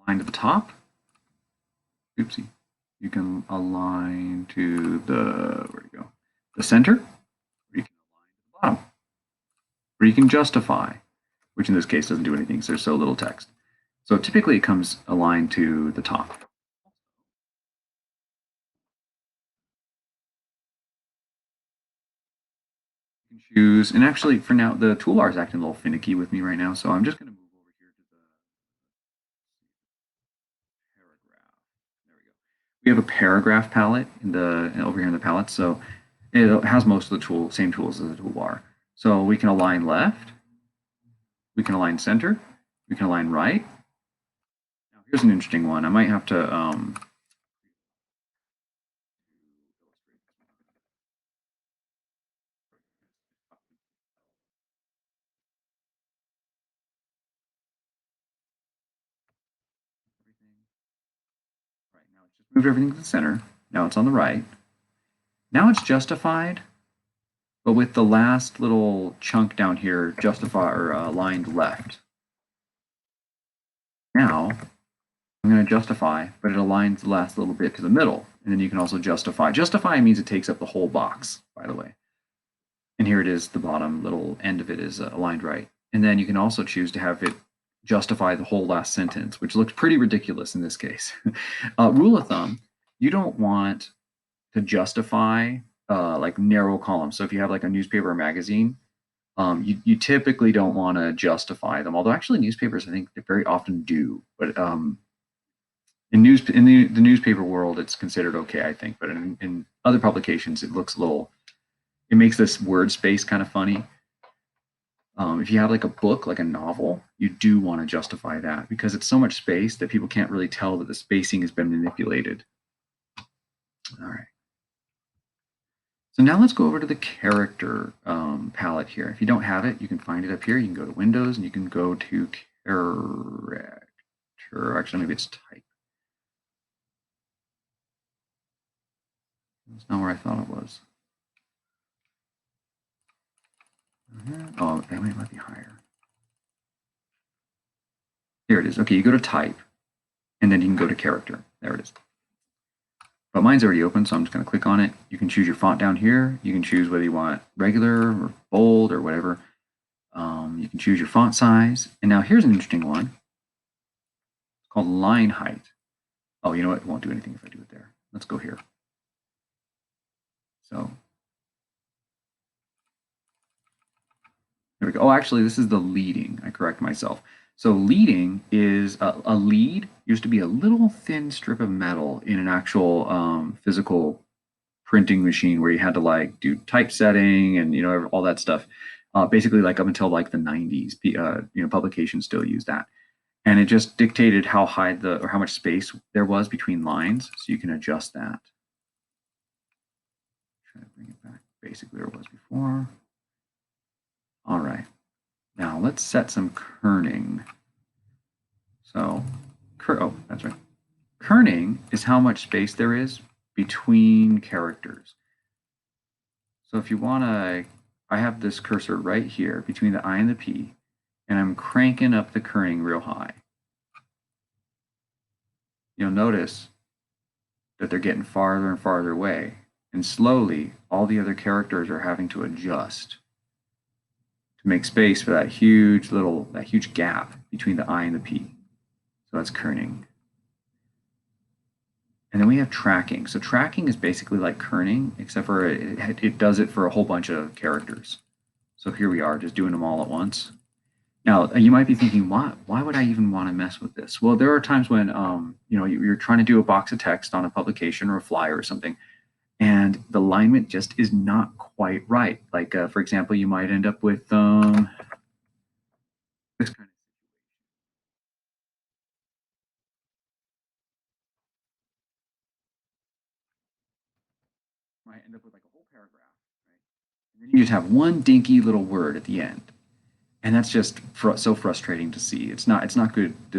align to the top. Oopsie. You can align to the, where'd it go? The center, or you can align to the bottom, or you can justify, which in this case doesn't do anything because there's so little text. So typically it comes aligned to the top. You can choose, and actually for now, the toolbar is acting a little finicky with me right now, so I'm just going to move over here to the paragraph. There we go. We have a paragraph palette over here in the palette, so it has most of the same tools as the toolbar. So we can align left, we can align center, we can align right. Now here's an interesting one. I might have to right now it's just moved everything to the center. Now it's on the right. Now it's justified, but with the last little chunk down here aligned left. Now I'm going to justify, but it aligns the last little bit to the middle. And then you can also justify. Justify means it takes up the whole box, by the way. And here it is, the bottom little end of it is aligned right. And then you can also choose to have it justify the whole last sentence, which looks pretty ridiculous in this case. Rule of thumb, you don't want to justify like narrow columns. So if you have like a newspaper or magazine, you typically don't want to justify them. Although actually newspapers, I think they very often do. But in the newspaper world, it's considered okay, I think. But in other publications, it looks a little. It makes this word space kind of funny. If you have like a book, like a novel, you do want to justify that because it's so much space that people can't really tell that the spacing has been manipulated. All right. So now let's go over to the character palette here. If you don't have it, you can find it up here. You can go to Windows and you can go to character. Actually, maybe it's type. That's not where I thought it was. Oh, that might be higher. Here it is. Okay, you go to type, and then you can go to character. There it is. But mine's already open, so I'm just going to click on it. You can choose your font down here. You can choose whether you want regular or bold or whatever. You can choose your font size. And now here's an interesting one. It's called line height. Oh, you know what? It won't do anything if I do it there. Let's go here. So there we go. Oh, actually, this is the leading. I correct myself. So leading is a lead used to be a little thin strip of metal in an actual physical printing machine where you had to like do typesetting and all that stuff. Basically, like up until like the 90s, publications still use that, and it just dictated how high or how much space there was between lines, so you can adjust that. Try to bring it back basically where it was before. All right, now let's set some kerning. So, oh, that's right. Kerning is how much space there is between characters. So if you want to, I have this cursor right here between the I and the P, and I'm cranking up the kerning real high. You'll notice that they're getting farther and farther away, and slowly all the other characters are having to adjust to make space for that huge gap between the I and the P. So that's kerning. And then we have tracking. So tracking is basically like kerning, except for it does it for a whole bunch of characters. So here we are, just doing them all at once. Now, you might be thinking, why would I even want to mess with this? Well, there are times when you're trying to do a box of text on a publication or a flyer or something, and the alignment just is not quite right. Like, for example, you might end up with this kind of might end up with like a whole paragraph, right? And then you just have one dinky little word at the end, and that's just so frustrating to see. It's not good